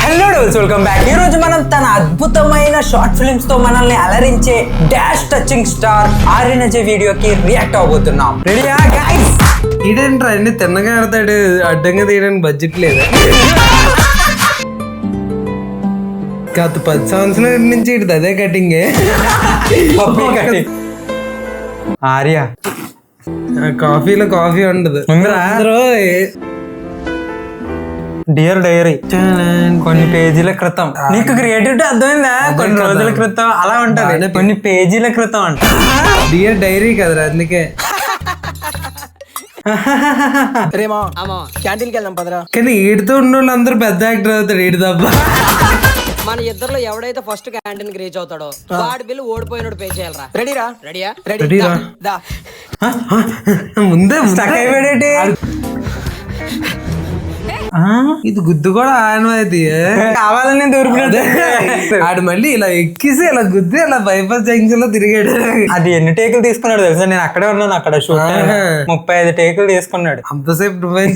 Hello welcome back. ఈ రోజు మనం తన అద్భుతమైన షార్ట్ ఫిల్మ్స్ తో మనల్ని అలరించే dash touching star Aryan Ajay వీడియోకి రియాక్ట్ అవబోతున్నాం. రెడీయా గైస్? ఈడేంట్రా అన్ని తిన్నగా ఆడతాడు, అడ్డంగా తీయడానికి బడ్జెట్ లేదా? గత 10 సంవత్సరాల నుంచి ఇటు అదే కటింగే. ఆర్య కాఫీలో కాఫీ ఉండదు. డియర్ డైరీ కొన్ని పేజీల క్రితం. నీకు క్రియేటివిటీ అర్థమైందా? కొన్ని రోజుల క్రితం అలా ఉంటది, కొన్ని పేజీల క్రితం అంట. డియర్ డైరీ కదరా, అందుకే. క్యాంటీన్కి వెళ్దాం పదరా. కానీ ఈడితో ఉన్న వాళ్ళు అందరూ పెద్ద యాక్టర్ అవుతాడు, ఈడు తప్ప. మన ఇద్దరులో ఎవడైతే ఫస్ట్ క్యాంటీన్ కి రీచ్ అవుతాడో వాడి బిల్లు ఓడిపోయినోడు పే చేయాలరా. రెడీరా? రెడీరా? దా ముందే స్టక్ అయిపోయాడేంటి? ఇది గుద్దు కూడా ఆనవాయితీ కావాలని దూరిపోయాడు. ఆడు మళ్ళీ ఇలా ఎక్కిసి ఇలా గుద్ది ఇలా బైపాస్ జంక్షన్ లో తిరిగాడు. అది ఎన్ని టేకులు తీసుకున్నాడు తెలుసా? నేను అక్కడే ఉన్నాను, అక్కడ షూట్ 35 టేకులు తీసుకున్నాడు. అంతసేపు నువ్వేం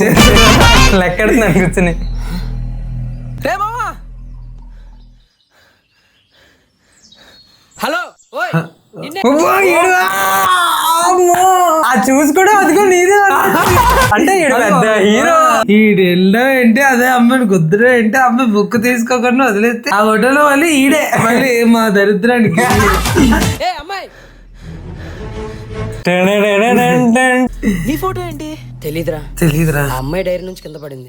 లెక్కెడుతున్నాను కూర్చుని. హలో చూసి కూడా అదిగో నీదే అంటే పెద్ద హీరో. ఈడు వెళ్ళా ఏంటి అదే అమ్మాయిని గుద్దురా ఏంటి, అమ్మాయి బుక్ తీసుకోకుండా వదిలేస్తే ఆ హోటల్లో మళ్ళీ ఈడే మళ్ళీ మా దరిద్రానికి. అమ్మాయి నీ ఫోటో ఏంటి? తెలీదురా. ఆ అమ్మాయి డైరీ నుంచి కింద పడింది.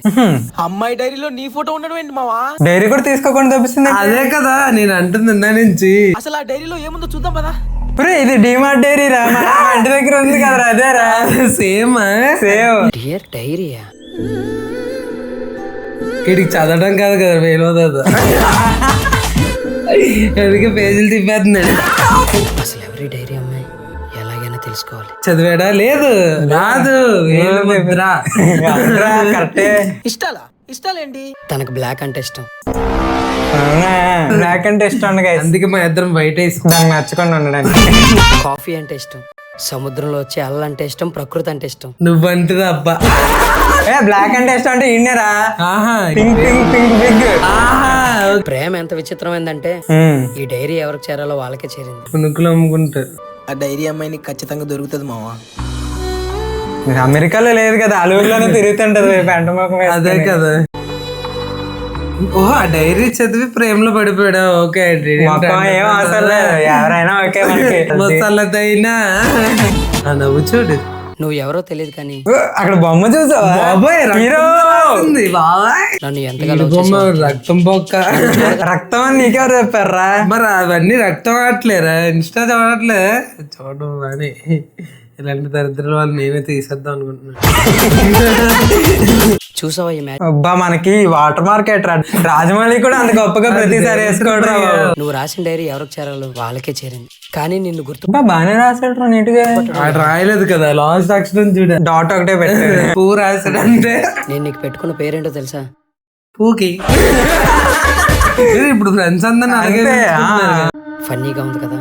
అమ్మాయి డైరీలో నీ ఫోటో ఉండడం ఏంటి మావా? డైరీ కూడా తీసుకోకుండా తప్పిస్తుంది. అదే కదా నేను అంటుంది ఇందా నుంచి. అసలు ఆ డైరీలో ఏముందో చూద్దాం పదా. ఇది డిమార్ట్ డైరీ రా, మా ఇంటి దగ్గర ఉంది కదరా, అదేరా. సేమ్ డియర్ డైరీయా? వీడికి చదవడం కాదు కదా వేయలేదు, అందుకే పేజీలు తిప్పేస్తున్నాడు. అసలు ఎవరి డైరీ అమ్మాయి ఎలాగైనా తెలుసుకోవాలి. చదివాడా? లేదు రాదు. కరెక్టే. ఇష్టాలేంటి? తనకు బ్లాక్ అంటే ఇష్టం. బ్లాక్ అంటే ఇష్టం, అందుకే మా ఇద్దరం బయట దానికి నచ్చకుండా ఉండడానికి. కాఫీ అంటే ఇష్టం, సముద్రంలో వచ్చే అల్ల అంటే ఇష్టం, ప్రకృతి అంటే ఇష్టం. నువ్వంటిది అబ్బా. బ్లాక్ అంటే ఇష్టం అంటే ఈయనరా, పింక్ పింక్ పింక్ బిగ్. ప్రేమ ఎంత విచిత్రమైందంటే ఈ డైరీ ఎవరికి చేరాలో వాళ్ళకే చేరింది. పునుకులు అమ్ముకుంటారు. ఆ డైరీ అమ్మాయిని ఖచ్చితంగా దొరుకుతుంది మావా. అమెరికాలో లేదు కదా, అలుగులోనే తిరుగుతుంటది పెంట మొఖం. అదే కదా. ఓహో, ఆ డైరీ చదివి ప్రేమలో పడిపోయాడా? ఓకే, ఏం అవసరం లేదు, ఎవరైనా ఓకే. మొత్తలతైనా నవ్వు చూడు. నువ్వు ఎవరో తెలియదు కానీ అక్కడ బొమ్మ చూసావా? హీరో నన్ను ఎంతగా బొమ్మ రక్తం బొక్క. రక్తం అని నీకెవరు చెప్పారా? మరి అవన్నీ రక్తం ఆడట్లేరా? ఇన్స్టా చూడట్లే? చూడడం అని ఇలాంటి దరిద్రాల వాళ్ళు నేనే తీసేద్దాం అనుకుంటున్నాను. చూసావా ఈ మ్యాచ్? అబ్బా, మనకి వాటర్ మార్కెట్ రాజమౌళి కూడా అంత గొప్పగా ప్రతిసారి వేసుకోవడం. నువ్వు రాసిన డైరీ ఎవరికి చేరాలో వాళ్ళకే చేరింది, కానీ నిన్ను గుర్తు బాగానే రాసాడు నీట్గా. రాయలేదు కదా, లాస్ట్ అక్షరం చూడ డాట్ ఒకటే పెట్టాడు. పూ రాసాడు అంతే. నేను నీకు పెట్టుకున్న పేరేంటో తెలుసా? పూకి. ఇప్పుడు ఫ్రెండ్స్ అందరినీ ఫన్నీగా ఉంది కదా.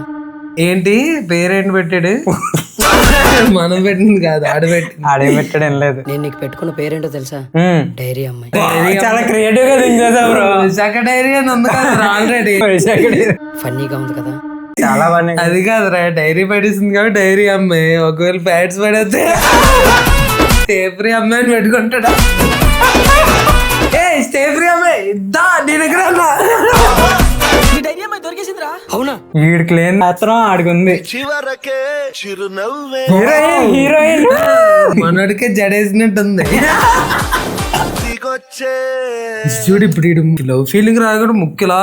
ఏంటి పేరేంటి పెట్టాడు? మనం పెట్టింది కాదు, ఆడే పెట్టాడు. ఏం లేదు. నేను నీకు పెట్టుకున్న పేరేంటో తెలుసా? డైరీ అమ్మాయి. చాలా క్రియేటివ్ గా థింక్ చేసావు బ్రో. విశాఖ డైరీ అని ఉంది కదా ఆల్రెడీ. ఫన్నీగా ఉంది కదా. చాలా బాగా. అది కాదురా, డైరీ పడేసింది కాబట్టి డైరీ అమ్మాయి. ఒకవేళ ప్యాడ్స్ పడేస్తే స్టేఫ్రీ అమ్మాయి అని పెట్టుకుంటాడా? ఏ స్టేఫ్రీ అమ్మాయి దా నీ దగ్గర అవునా? వీడికి లేని మాత్రం ఆడుకుంది. హీరోయిన్ మనోడికే జడేసినట్టుంది. చూడు ఇప్పుడు లవ్ ఫీలింగ్ రాకుండా ముఖ్యలా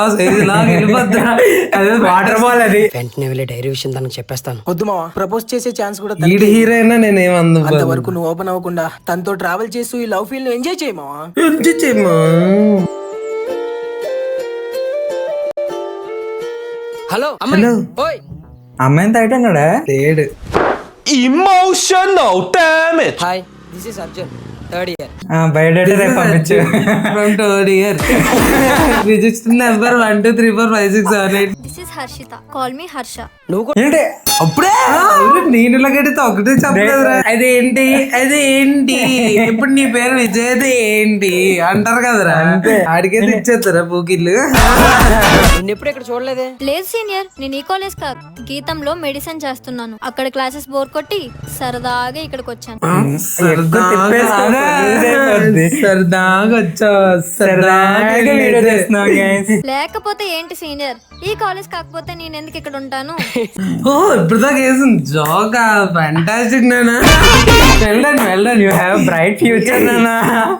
వాటర్ బాల్. అది వెంటనే వెళ్ళి డైరీ విషయం తనకు చెప్పేస్తాను. వద్దు మావా, ప్రపోజ్ చేసే ఛాన్స్ కూడా ఈడు హీరోయిన్ నేనేమందు. అంతవరకు నువ్వు ఓపెన్ అవ్వకుండా తనతో ట్రావెల్ చేస్తూ ఈ లవ్ ఫీల్ ఎంజాయ్ చేయమావా. ఎంజాయ్ చేయమా. హలో అమ్మాయి. ఓయ్ అమ్మాయిని తైట్ అన్నాడా? లేడు. Emotional damage. Hi, this is Arjun, third year. Biodata రేపు పంపించు. From third year. Register number 1 2 3 4 5 6 7 8. This is Harshita. Call me Harsha. నువ్వు కూడా ఏంటి అప్పుడే నేను గడితే ఒకటే చెప్పలేదురా. అదేంటి అదేంటి ఇప్పుడు నీ పేరు విజయ్ అది ఏంటి అంటారు కదరా, ఆడికైతే ఇచ్చేస్తారా పూకిళ్ళు. నిన్నెప్పుడు ఇక్కడ చూడలేదే. లేదు సీనియర్, నేను ఈ కాలేజ్ కాదు, గీతంలో మెడిసిన్ చేస్తున్నాను. అక్కడ క్లాసెస్ బోర్ కొట్టి సరదాగా ఇక్కడికి వచ్చాను. సరదాగా వచ్చా లేకపోతే ఏంటి సీనియర్, ఈ కాలేజ్ కాకపోతే నేను ఎందుకు ఇక్కడ ఉంటాను? ఓ ఇప్పుడు దాకా వేసింది జోకా, ఫ్యాంటాస్టిక్ నానా. Well done you have bright future నానా.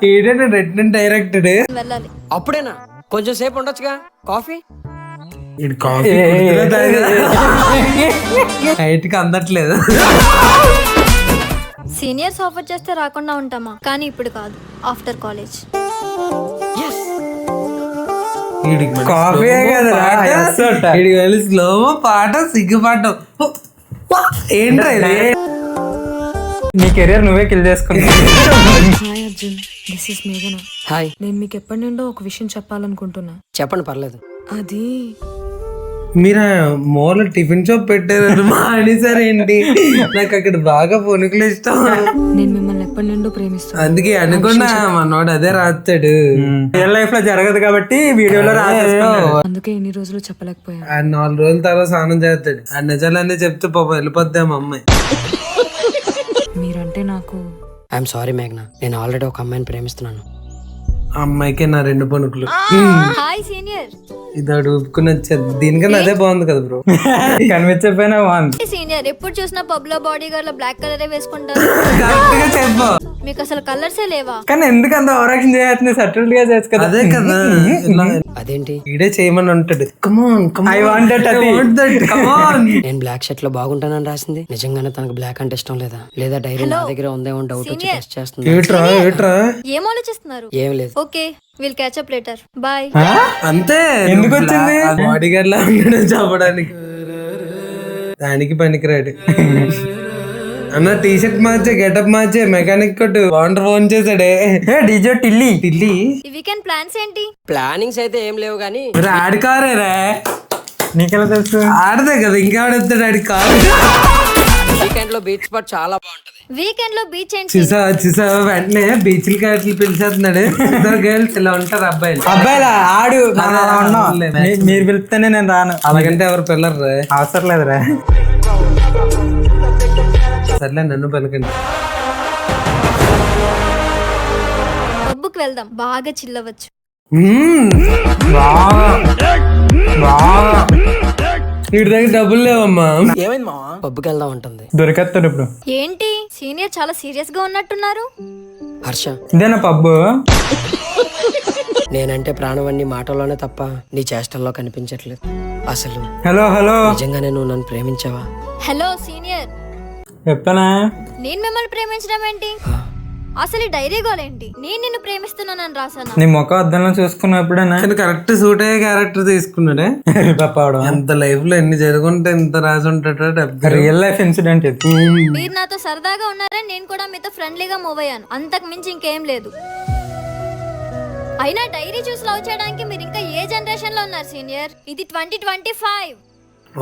ఏంటంటే రెడ్ డైరెక్టెడ్. వెళ్ళాలి. అప్పుడేనా? కొంచెం సేపు ఉండొచ్చుగా. కాఫీ కాఫీ హైట్కి అందట్లేదు. సీనియర్స్ ఆఫర్ చేస్తే రాకుండా ఉంటామా? కానీ ఇప్పుడు కాదు, ఆఫ్టర్ కాలేజ్. కాఫీ కదరా. స్లో పాట సిగ్గుపాట ఏంట్రా ఇది? నీ కెరియర్ నువ్వే కిల్ చేసుకున్నావు. హాయ్ అర్జున్, దిస్ ఇస్ మేఘన. హాయ్. నేను మీకు ఎప్పటి నుండో ఒక విషయం చెప్పాలనుకుంటున్నా. చెప్పండి, పర్లేదు. అది మీరు మోర్లో టిఫిన్ షాప్ పెట్టారు మానేసారు ఏంటి? నాకు అక్కడ బాగా పొనుకులు ఇష్టం, నేను మిమ్మల్ని ఎప్పటి నుండో ప్రేమిస్తాను. అందుకే అనుకున్నా మనోడు అదే రాస్తాడు. రియల్ లైఫ్ లో జరగదు కాబట్టి వీడియోలో రాసేస్తావు. అందుకే ఇన్ని రోజులు చెప్పలేకపోయాను. ఆ 4 రోజుల తర్వాత స్నానం చేస్తాడు. ఆ నిజాలన్నీ చెప్తే పాప వెళ్ళిపోద్దాం అమ్మాయి. మీరంటే నాకు ఐఎమ్ సారీ మేఘ్నా, నేను ఆల్రెడీ ఒక అమ్మాయిని ప్రేమిస్తున్నాను. అమ్మాయికే నా 2 పొనుకులు. Hi senior. ఇది ఊపుకుని వచ్చేది. దీనికన్నా అదే బాగుంది కదా బ్రో. కనిపించకపోయినా బాగుంది. సీనియర్, ఎప్పుడు చూసినా పబ్ లో బాడీ గార్డ్ లో బ్లాక్ కలరే వేసుకుంటారు. కరెక్ట్ గా చెప్పు. మీకు అసలు కలర్సే లేవా? కానీ ఎందుకు అంత ఓవరాక్షన్ చేయాల్సింది? సటిల్ గా చేయొచ్చు కదా. అదే కదా, అదేంటి? ఈడే చేయమని ఉంటాడు. కమాన్ I want that. కమాన్. నేను బ్లాక్ షర్ట్ లో బాగుంటానని రాసింది. నిజంగానే తనకు బ్లాక్ అంటే ఇష్టం లేదా? లేదా డైరీ నా దగ్గర ఉందేమో డౌట్ వచ్చి Senior. టెస్ట్ చేస్తుంది. ఏట్రా ఏం ఆలోచిస్తున్నారు? ఏం లేదు. Okay, will catch up later. Bye. అంతే. ఎందుకు వచ్చింది? బాడీ గార్డ్ లా ఉండడం చెప్పడానికి. దానికి పనికిరాడు. అన్న టీ షర్ట్ మార్చే, గెటప్ మార్చే, మెకానిక్ కొట్టు. బాగుంటారు ఫోన్ చేశాడే. డీజే టిల్లీ. ఈ వీకెండ్ ప్లాన్స్ ఏంటి? ప్లానింగ్స్ అయితే ఏం లేవు కానీ మరి ఆడి కారేరా? నీకెలా తెలుసు? ఆడదే కదా, ఇంకెవడెత్తాడు ఆడి కారు. వీకెండ్ లో బీచ్ స్పాట్ చాలా బాగుంటది. వీకెండ్ లో బీచ్ ఏంటి? చూసా వెంటనే బీచ్లకి అట్లా పిలిచేస్తున్నాడు. ఇద్దరు గర్ల్స్ ఇలా ఉంటారు అబ్బాయిలు. అబ్బాయిలా ఆడు మనం అలా ఉన్నాం. మీరు పిలిస్తేనే నేను రాను. అలాగంటే ఎవరు పిల్లరు అవసరం లేదురా. సర్లే నన్ను పలకండి. పబ్బుకి వెళ్దాం, బాగా చిల్లవచ్చు. వీడి దగ్గర డబ్బులు లేవమ్మా. ఏమైంది మా? పబ్కి వెళ్దాం ఉంటుంది. దొరికేస్తాడు ఇప్పుడు. ఏంటి సీనియర్ చాలా సీరియస్ గా ఉన్నట్టున్నారు? హర్ష, ఇదేనా పబ్బు? నేనంటే ప్రాణం అన్ని మాటల్లోనే తప్ప నీ చేష్టల్లో కనిపించట్లేదు. అసలు హలో నిజంగానే నువ్వు నన్ను ప్రేమించావా? హలో సీనియర్, చెప్పనా? నేను మిమ్మల్ని ప్రేమించడం ఏంటి? అసలు ఈ డైరీ గోల్ ఏంటి? నేను నిన్ను ప్రేమిస్తున్నానని రాసాను. నీ ముఖం అద్దంలో చూసుకున్నప్పుడేనా? కానీ కరెక్ట్ సూట్ అయ్యే క్యారెక్టర్ తీసుకున్నాడే. ఎంత లైఫ్ లో ఎన్ని జరుగుంటే ఎంత రాసి ఉంటాడో. రియల్ లైఫ్ ఇన్సిడెంట్ ఇది. మీరు నాతో సరదాగా ఉన్నారని నేను కూడా మీతో ఫ్రెండ్లీగా మూవ్ అయ్యాను, అంతకు మించి ఇంకేం లేదు. అయినా డైరీ చూసి లవ్ చేయడానికి మీరు ఇంకా ఏ జనరేషన్ లో ఉన్నారు సీనియర్? ఇది 2025.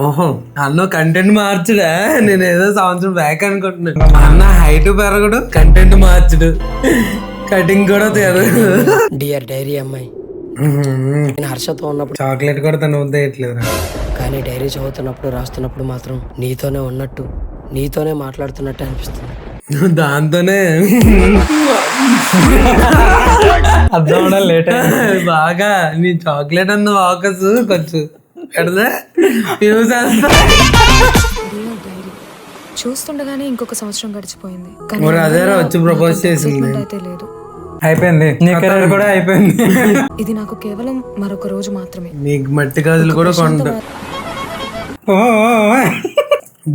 ఓహో, అన్న కంటెంట్ మార్చుడా? నేను ఏదో సంవత్సరం బ్యాక్ అనుకుంటున్నాను. అన్న హైట్ పెరగడు, కంటెంట్ మార్చుడు, కటింగ్ కూడా తెరదు. డియర్ డైరీ అమ్మాయి, నేను హర్షతో ఉన్నప్పుడు చాక్లెట్ కూడా తన వద్దేయట్లేదు. కానీ డైరీ చదువుతున్నప్పుడు రాస్తున్నప్పుడు మాత్రం నీతోనే ఉన్నట్టు, నీతోనే మాట్లాడుతున్నట్టు అనిపిస్తుంది. దాంతోనే అర్థం లేట్ బాగా నీ చాక్లెట్ అన్న వాకస్ కొంచెం ఎడదా యూజ్ చూస్తుండగానే ఇంకొక సంవత్సరం గడిచిపోయింది. మరి అదేరా వచ్చి ప్రపోజ్ చేసింది. అయితే లేదు, అయిపోయింది. నీ కెరీర్ కూడా అయిపోయింది. ఇది నాకు కేవలం మరొక రోజు మాత్రమే. నీకు మట్టి గాజులు కూడా కొండ.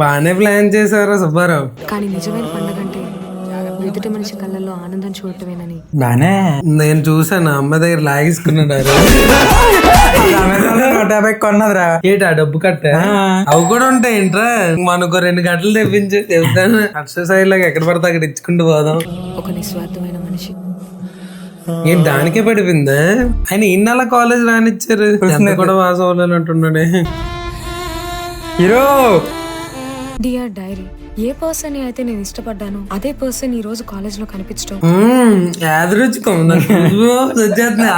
బానే ప్లాన్ చేశారా సుబ్బారావు? కానీ నిజమైన పండుగ అంటే ఎదుటి మనిషి కళ్ళల్లో ఆనందం చూడటమేనని బానే నేను చూసాను, అమ్మ దగ్గర లాగేసుకున్నాడు. 150 కొన్నదిరా. ఏటా డబ్బు కట్ట అవి కూడా ఉంటాయి ఏంట్రా? మనకు 2 గంటలు తెప్పించు చెప్తాను. ఎక్సర్సైజ్ లాగా ఎక్కడ పడితే అక్కడ ఇచ్చుకుంటూ పోదాం. ఒక నిస్వార్థమైన మనిషి. ఏం దానికే పడిపోయిందా? ఆయన ఇన్నాళ్ళ కాలేజ్ రానిచ్చారు, కూడా వాసం అవ్వాలన్నట్టున్నాడే. హీరో డియర్ డైరీ, ఏ పర్సన్ అయితే నేను ఇష్టపడ్డాను అదే పర్సన్ ఈ రోజు కాలేజ్ లో కనిపించడం యాదరుచుకోం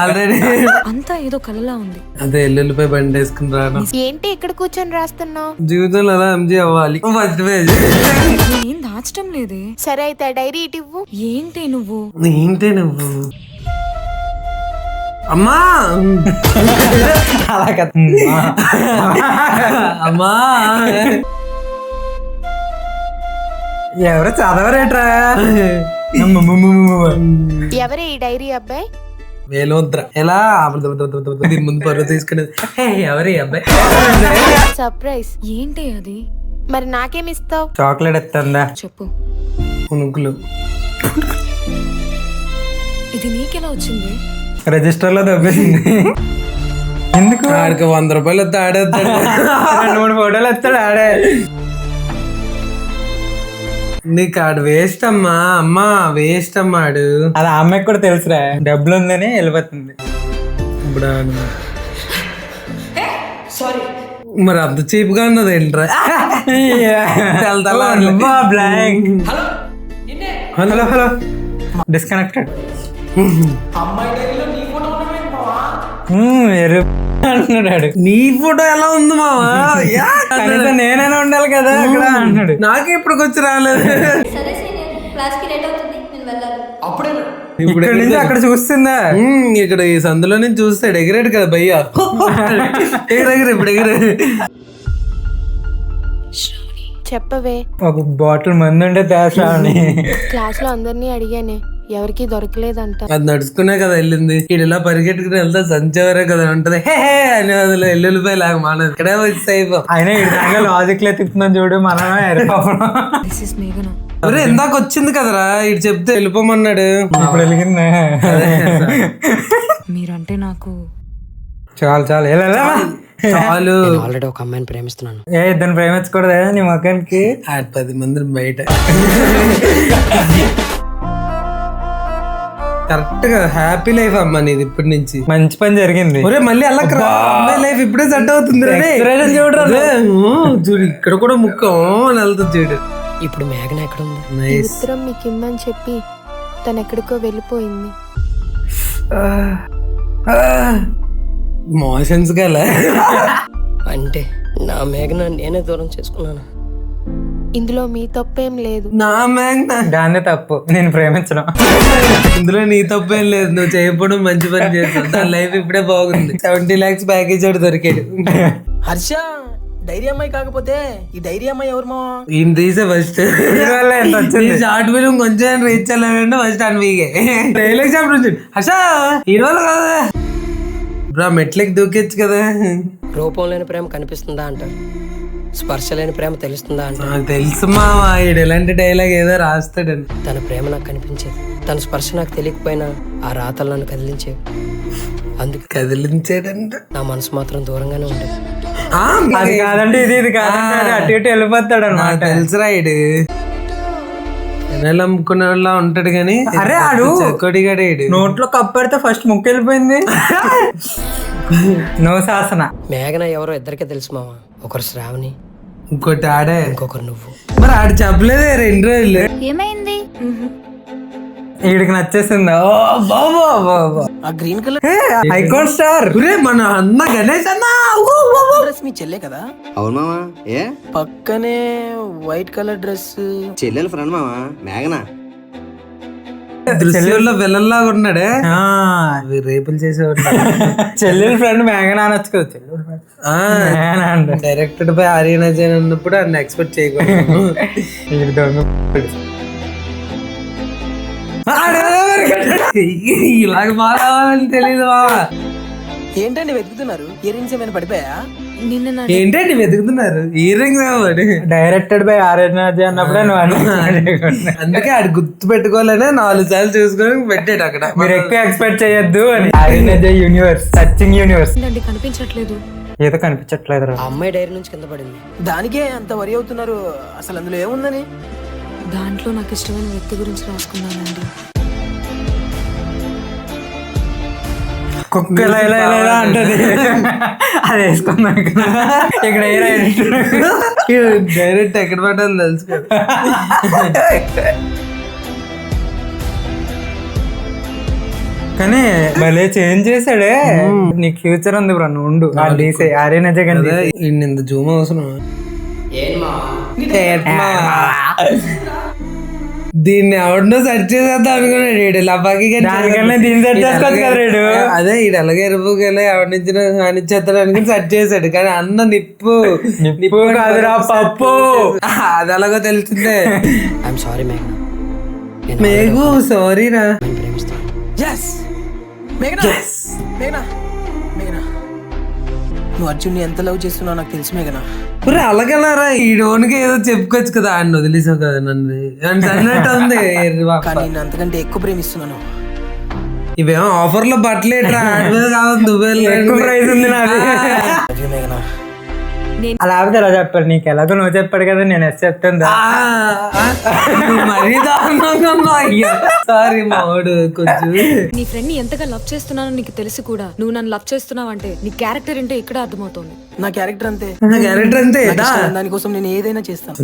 ఆల్రెడీ. అంతా ఏదో కలలా ఉంది. అదే ఎల్లుల్లిపై బండి వేసుకుని రాను. ఏంటి ఇక్కడ కూర్చొని రాస్తున్నావు? జీవితంలో అలా ఎంజీ అవ్వాలి. First page. ఏం దాచడం లేదే. సరే అయితే డైరీ ఇటు ఇవ్వు. ఏంటి నువ్వు? ఏంటి నువ్వు? అమ్మా అలా కదా. అమ్మా ఎవరు చదవరేట్రా? ఎవరే ఈ డైరీ అబ్బాయి? వేలోద్ర ఎలా దీని ముందు పరువు తీసుకునేది. ఎవరి అబ్బాయి? సర్ప్రైజ్. ఏంటి అది? మరి నాకేమి ఇస్తావు? చాక్లెట్ ఎత్తందా? చెప్పు. పునుకులు. ఇది నీకెలా వచ్చింది? రిజిస్టర్ లో దొబ్బేసింది. ఎందుకు? ఆడికి 100 రూపాయలు వస్తే ఆడేస్తాడు. 2-3 ఫోటోలు ఎత్తాడు ఆడే. నీకు ఆడు వేస్ట్ అమ్మా. అమ్మా వేస్ట్ అమ్మాడు. అది ఆ అమ్మాయికి కూడా తెలుసురా, డబ్బులు ఉందని వెళ్ళిపోతుంది. ఇప్పుడు మరి అంత చీప్ గా ఉన్నది ఏంట్రా? బ్లాంక్. Hello hello disconnected. అంటున్నాడు. నీ ఫోటో ఎలా ఉంది మావా? కనీసం నేనైనా ఉండాలి కదా అక్కడ అంటున్నాడు. నాకే ఇప్పటికి వచ్చి రాలేదు. సరే సీనియర్, క్లాస్కి లేట్ అవుతుంది, నేను వెళ్ళాలి. ఇప్పుడు ఇక్కడ నుంచి అక్కడ చూస్తుందా? ఇక్కడ ఈ సందులో నుంచి చూస్తాడు. ఎగిరాడు కదా భయ్యా. ఎగిరెగిరి ఇప్పుడు ఎగిరే. చెప్పవే. ఒక బాటిల్ మందు ఉంటే తేసాని. క్లాస్ లో అందరినీ అడిగానే, ఎవరికి దొరకలేదంట. అది నడుచుకునే కదా వెళ్ళింది. ఇది ఇలా పరిగెట్టుకుని వెళ్తా సంచవరే కదా ఉంటది. హే అని అసలు ఎల్లుల్లిపోయి లాగా మానదు. ఇక్కడే వచ్చి అయిపో. అయినా ఇటు లాజిక్ లో తిప్పుతున్నాం చూడు, మనమే దిస్ ఇస్ మేఘన. ఒరే ఇందాక వచ్చింది కదరా, ఇటు చెప్తే వెళ్ళిపోమన్నాడు. ఇప్పుడు వెలిగిందా? మీరంటే నాకు చాలు చాలు చాలు. ఆల్రెడీ ఒక అమ్మాయిని ప్రేమిస్తున్నాను. ఇద్దరిని ప్రేమించకూడదా నీ మొక్కనికి? 10 మందిని బయట. కరెక్ట్ గా హ్యాపీ లైఫ్ అమ్మా నీది ఇప్పటి నుంచి. మంచి పని జరిగింది. ఒరే మళ్ళీ అలా అమ్మాయి లైఫ్ ఇప్పుడే సెట్ అవుతుంది. చూడు ఇక్కడ కూడా ముక్కం అని వెళ్తుంది చూడు. ఇప్పుడు మేఘన ఎక్కడ ఉంది? ఈ ఉత్తరం మీకు ఇమ్మని చెప్పి తను ఎక్కడికో వెళ్ళిపోయింది. మోషన్స్ గల అంటే నా మేఘన నేనే దూరం చేసుకున్నాను. ఇందులో మీ తప్పేం లేదు. నా మేఘన దాన్నే తప్పు, నేను ప్రేమించడం. ఇందులో నీ తప్పేం లేదు. నువ్వు చేయకపోవడం మంచి పని చేస్తావు. దాని లైఫ్ ఇప్పుడే బాగుంది. 70 lakhs ప్యాకేజ్ ఒకటి దొరికాడు. హర్ష డైరీ అమ్మాయి కాకపోతే ఈ డైరీ అమ్మాయి ఎవరు మా? ఈయన తీసే ఫస్ట్ షార్ట్ ఫిలిం కొంచెం రీచ్ అయ్యాలంటే ఫస్ట్ అన్వీగే డైలాగ్ షాప్ నుంచి హర్ష హీరోలు కదా బ్రా మెట్లకి దూకొచ్చు కదా. రూపం లేని ప్రేమ కనిపిస్తుందా అంటారు, స్పర్శ లేని ప్రేమ తెలుస్తుందా అంటారు. నాకు తెలుసు మావా ఈడు ఎలాంటి డైలాగ్ ఏదో రాస్తాడని. తన ప్రేమ నాకు కనిపించేది, తన స్పర్శ నాకు తెలియకపోయినా ఆ రాతలు నన్ను కదిలించేవి. అందుకే కదిలించాడంట. నా మనసు మాత్రం దూరంగానే ఉండేది. అది కాదంటే ఇది కాదంటే అటు ఇటు వెళ్ళిపోతాడు అన్నమాట. తెలుసురా ఇడు నెల అమ్ముకునే వాళ్ళ ఉంటాడు కానీ. అరే ఆడు చెక్కడిగాడు ఇడు. నోట్లో కప్పు పెడితే ఫస్ట్ ముక్కు వెళ్ళిపోయింది. నో శాసన. మేఘన ఎవరో ఇద్దరికే తెలుసు మామ. ఒకరు శ్రావణి, ఇంకోటి ఆడే, ఇంకొకరు నువ్వు. మరి ఆడు చెప్పలేదే 2 రోజులు. ఏమైంది? వీడికి నచ్చేసిందా? ఓ బాబా బాబా, ఆ గ్రీన్ కలర్ ఐకాన్ స్టార్. మన అన్న గణేష్ అన్న డ్రెస్ మీ చెల్లె కదా? అవును మామా. ఏ పక్కనే వైట్ కలర్ డ్రెస్ చెల్లెలు ఫ్రెండ్ మామా మేఘనా. దృశ్యంలో వెళ్ళల్లాగా ఉన్నాడే. రేపులు చేసేవాడు. చెల్లెల ఫ్రెండ్ మేఘన అనొచ్చు కదా. చెల్లెల friend directed by Aryan Ajay అన్నప్పుడు అన్న ఎక్స్పెక్ట్ చేయకూడదు. ఇలాగ మారాలని తెలీదు బావా. ఏంటండి వెతుకుతున్నారు? ఇయర్ రింగ్స్ ఏమైనా పడిపోయా? నిన్న నా ఏంటండి వెతుకుతున్నారు? ఇయర్ రింగ్స్ కావాలి. డైరెక్టెడ్ బై ఆర్యన్ అజయ్ అన్నప్పుడే నువ్వు అందుకే ఆడు గుర్తు పెట్టుకోవాలనే 4 సార్లు చూసుకొని పెట్టాడు అక్కడ. మీరు ఎక్కువ ఎక్స్పెక్ట్ చేయొద్దు అని. Aryan Ajay universe, searching universe. ఏంటండి కనిపించట్లేదు? ఏదో కనిపించట్లేదు. ఆ అమ్మాయి డైరీ నుంచి కింద పడింది. దానికే అంత వరి అవుతున్నారు. అసలు అందులో ఏముందని? దాంట్లో నాకు ఇష్టమైన వ్యక్తి గురించి రాసుకున్నానండి. కుక్క ఇలా ఇలా ఇలా ఇలా అంటది. అది వేసుకున్నాం ఇక్కడ డైరెక్ట్ ఎక్కడ పట్టాలి తెలుసు కదా. కానీ భలే చేంజ్ చేశాడే. నీకు ఫ్యూచర్ ఉంది బ్రో, నువ్వు ఉండు. ఆర్యన జగన్ ఇంత జూమ్ అవసరం. దీన్ని ఎవడో సెర్చ్ చేసేద్దాం అనుకున్నాడు వీడు లబాకి. దానికన్నా దీన్ని సెర్చ్ చేసుకోవచ్చు కదా రేడు. అదే ఈడు అలాగే ఎరుపుకెళ్ళి ఎవరి నుంచి అనిచ్చేస్తాడు అనుకుని సెర్చ్ చేశాడు. కానీ అన్న నిప్పు కాదురా పప్పు. అది ఎలాగో తెలిసిందే. ఐఎమ్ సారీ మేఘనా, మేఘు సారీరా. ప్రేమిస్తాను. మేఘనా మేఘనా మేఘనా, నువ్వు అర్జున్ని ఎంత లవ్ చేస్తున్నావు నాకు తెలుసు మేఘనా. అలాగెలారా ఈ డోన్కి ఏదో చెప్పుకోవచ్చు కదా, ఆయన వదిలేసావు కదా నన్ను అన్నట్టు ఉంది. కానీ నేను అంతకంటే ఎక్కువ ప్రేమిస్తున్నాను. ఇవేమో ఆఫర్ లో బట్టలేట్రా కావాలి నువ్వే ప్రైజ్ ఉంది నాది. మేఘనా అలా ఆపితే ఎలా చెప్పాడు? నీకు ఎలాగో నువ్వు చెప్పాడు కదా, నేను ఎస్ చెప్తాను. మరీ దారుణంగా అయ్యా. సారీ మావాడు కొంచెం. నీ ఫ్రెండ్ ని ఎంతగా లవ్ చేస్తున్నానో నీకు తెలిసి కూడా నువ్వు నన్ను లవ్ చేస్తున్నావు అంటే నీ క్యారెక్టర్ ఏంటో ఇక్కడ అర్థమవుతుంది. నా క్యారెక్టర్ అంతే, నా క్యారెక్టర్ అంతే. దానికోసం నేను ఏదైనా చేస్తాను.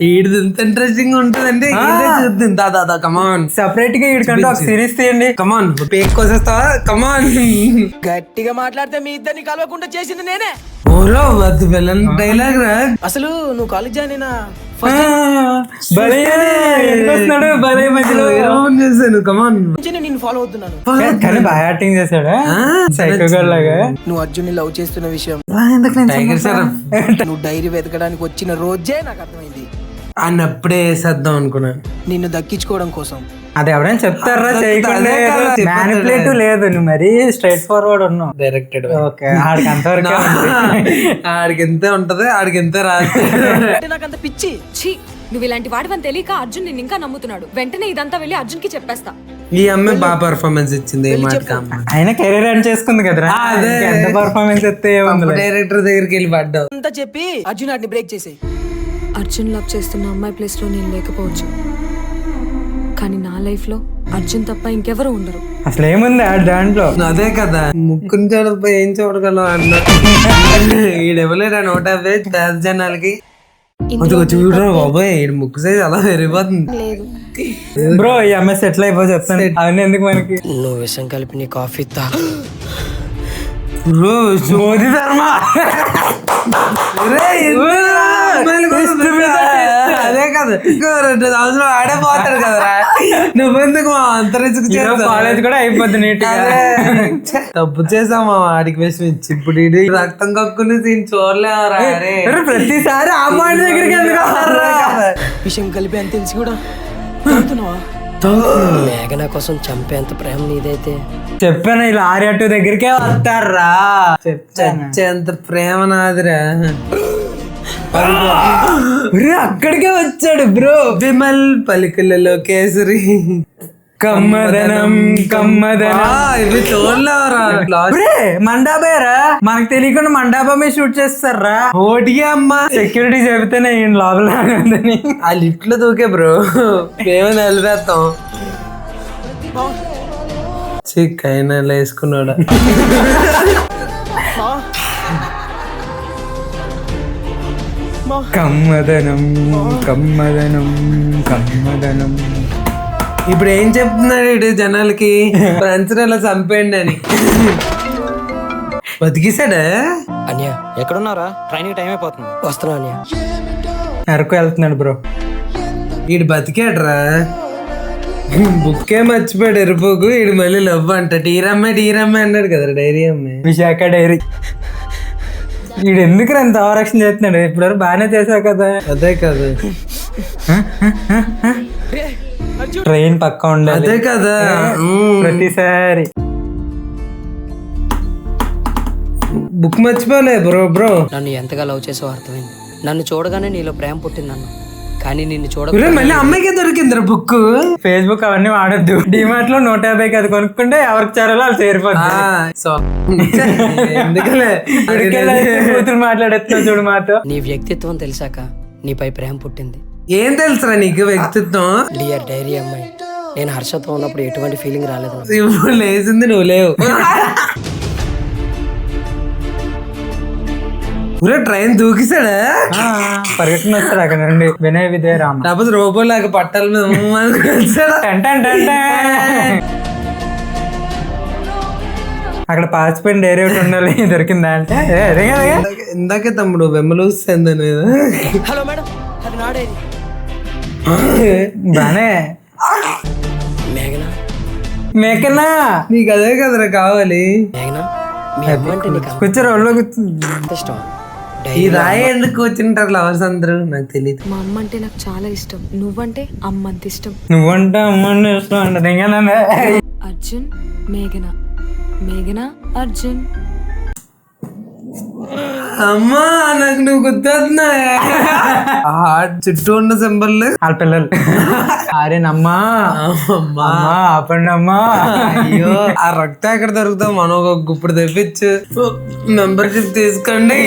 ఈడిది ఎంత ఇంట్రెస్టింగ్ ఉంటుందంటే చూద్దాం. దాదా కమాన్ సెపరేట్ గా వీడికంటే ఒక సిరీస్ తీయండి. కమాన్ పేక్ కోసేస్తావా? కమాన్ గట్టిగా మాట్లాడితే మీ ఇద్దరిని కలవకుండా చేసింది నేనే. ఓలో వద్దు వెళ్ళని డైలాగ్ రా. అసలు నువ్వు కాలేజ్ జాయిన్ అయినా భలే మధ్యలో చేశాను. కమాన్ నేను ఫాలో అవుతున్నాను. కానీ బాగా యాక్టింగ్ చేశాడు సైకో గర్ల్ లాగా. నువ్వు అర్జున్ని లవ్ చేస్తున్న విషయం టైగర్ సార్ నువ్వు డైరీ వెతకడానికి వచ్చిన రోజే నాకు అర్థమైంది. ఆయన అప్పుడే వేసేద్దాం అనుకున్నాను నిన్ను దక్కించుకోవడం కోసం. అది ఎవరైనా చెప్తారా? చేయకుండా మ్యానిపులేటివ్ లేదు, నువ్వు మరీ స్ట్రైట్ ఫార్వర్డ్ ఉన్నావు. డైరెక్టెడ్. ఓకే, ఆడికి అంతవరకు ఆడికి ఎంత ఉంటది, ఆడికి ఎంత రాదు. అంటే నాకు అంత పిచ్చి. ఛీ, నువ్వు ఇలాంటి వాడివని తెలియక అర్జున్ నిన్ను ఇంకా నమ్ముతున్నాడు. వెంటనే ఇదంతా వెళ్ళి అర్జున్ కి చెప్పేస్తా. ఈ అమ్మాయి బాగా పర్ఫార్మెన్స్ ఇచ్చింది. ఆయన కెరీర్ అని చేసుకుంది కదరా. అదే ఎంత పర్ఫార్మెన్స్ ఎత్తే డైరెక్టర్ దగ్గరికి వెళ్ళి పడ్డావు. అంతా చెప్పి అర్జున్ వాటిని బ్రేక్ చేసేయి. అర్జున్ లవ్ చేస్తున్న అమ్మాయి ప్లేస్ లో నేను లేకపోవచ్చు, కానీ నా లైఫ్ లో అర్జున్ తప్ప ఇంకెవరు ఉండరు. అసలు ఏముంది దాంట్లో? అదే కదా, ముక్కుని చూడకపోయి ఏం చూడగలం అన్న. ఈడెవలేరా 150 పేద జనాలకి. చూడరా బాబాయ్, ఈడు ముక్కు సైజ్ అలా పెరిగిపోతుంది. బ్రో ఈ అమ్మాయి సెటిల్ అయిపో చెప్తాను. అవన్నీ ఎందుకు మనకి? నువ్వు విషం కలిపి నీ కాఫీ తా. మోదీ ధర్మ. అదే కదా, 2 సంవత్సరాలు ఆడే పోతాడు కదరా. నువ్వెందుకు మా అంతరించుకు కాలేజ్ కూడా అయిపోద్ది నీట్. తప్పు చేసామా ఆడికి విషయం ఇచ్చి. ఇప్పుడు ఇది రక్తం కక్కుని దీన్ని చూడలేవరా. ప్రతిసారి ఆ పాయింట్ దగ్గరికి ఎందుకు? విషం కలిపి అని తెలిసి కూడా మేఘనా కోసం చంపేంత ప్రేమ నీదైతే చెప్పాను, ఇలా ఆర్య2 దగ్గరికే వస్తారా. చచ్చేంత ప్రేమ నాదిరా. అక్కడికే వచ్చాడు బ్రో. విమల్ పలికలలో కేసరి కమ్మదనం కమ్మదనం. ఇవి చూడలేవరా. మండాబారా, మనకు తెలియకుండా మండాబా మీద షూట్ చేస్తారా. ఓటిగా అమ్మా సెక్యూరిటీ చెబితేనే ఈయన లోపల ఉందని. ఆ లిఫ్ట్ లో దూకే బ్రో, మేము నిలబెత్తాం. చిక్కైనా వేసుకున్నాడా. కమ్మదనం కమ్మదనం కమ్మదనం. ఇప్పుడు ఏం చెప్తున్నాడు ఇటు జనాలకి? ఫ్రెండ్స్ ఇలా చంపేయండి అని. బతికిసాడా? అన్య ఎక్కడున్నారా? ట్రైనింగ్ టైం అయిపోతుంది. వస్తున్నా అన్య. అరకు వెళ్తున్నాడు బ్రో. వీడు బతికాడ్రా. బుక్కే మర్చిపోయాడు ఎరుపుకు. వీడు మళ్ళీ లవ్ అంట. టీరమ్మాయి అన్నాడు కదరా, డైరీ అమ్మాయి. విశాఖ డైరీ. వీడు ఎందుకు ఎంత ఆరక్షణ చేస్తున్నాడు? ఇప్పుడు బాగానే చేసావు కదా. అదే కదా, ట్రైన్ పక్క ఉండాలి. అదే కదా ప్రతిసారి. బుక్ మర్చిపోలే బ్రో. నన్ను ఎంతగా లవ్ చేసావు అర్థమైంది. నన్ను చూడగానే నీలో ప్రేమ పుట్టిందన్న, కానీ నిన్ను చూడ మళ్ళీ అమ్మాయికి దొరికిందిరా బుక్. ఫేస్బుక్ అవన్నీ వాడద్దు. డిమార్ట్ లో 150 అది కొనుక్కుంటే ఎవరికి చేరాలో వాళ్ళు చేరిపోతుంది. ఎందుకలే కూతురు మాట్లాడేస్తున్నావు చూడు మాతో. నీ వ్యక్తిత్వం తెలిసాక నీపై ప్రేమ పుట్టింది. ఏం తెలుసురా నీకు వ్యక్తిత్వం? డియర్ డైరీ అమ్మాయి, నేను హర్షతో ఉన్నప్పుడు ఎటువంటి ఫీలింగ్ రాలేదు. ఇప్పుడు లేచింది, నువ్వు లేవు. ఊరే ట్రైన్ దూకిసాడా పరిగెట్టుకుని వస్తాడు అక్కడ నుండి వినయ విజయ రామ. లేకపోతే రోబో లాగా పట్టాల మీద వచ్చాడా? టన్ టన్ టన్ టన్. అక్కడ పాచిపోయిన డైరీ ఒకటి ఉండాలి దొరికిందా అంటే అదే కదా. ఇందాకే తమ్ముడు వెమ్మలూసిందని హలో మేడం, అది నా డైరీ. బానే మేఘనా, మేకనా నీకు అదే కదరా కావాలి. మేఘనా, మీ అమ్మ అంటే నీకు కూర్చోరు ఒళ్ళో కూర్చుంది. అంత ఇష్టం? ఈ రాయి ఎందుకు వచ్చింటారు లవర్స్ అందరూ నాకు తెలియదు. మా అమ్మ అంటే నాకు చాలా ఇష్టం. నువ్వంటే అమ్మ అంత ఇష్టం. నువ్వంటే అమ్మని ఇష్టం అంట ఇంకా. అర్జున్, మేఘన, మేఘన, అర్జున్. అమ్మా నాకు నువ్వు గుర్తున్నా చుట్టూ ఉన్న సింబల్ వాళ్ళ పిల్లలు ఆరేనమ్మా అమ్మా ఆపండి అమ్మా. అయ్యో ఆ రక్తం ఎక్కడ దొరుకుతాం మనం ఒక గుప్పుడు తెప్పించు మెంబర్షిప్ తీసుకోండి.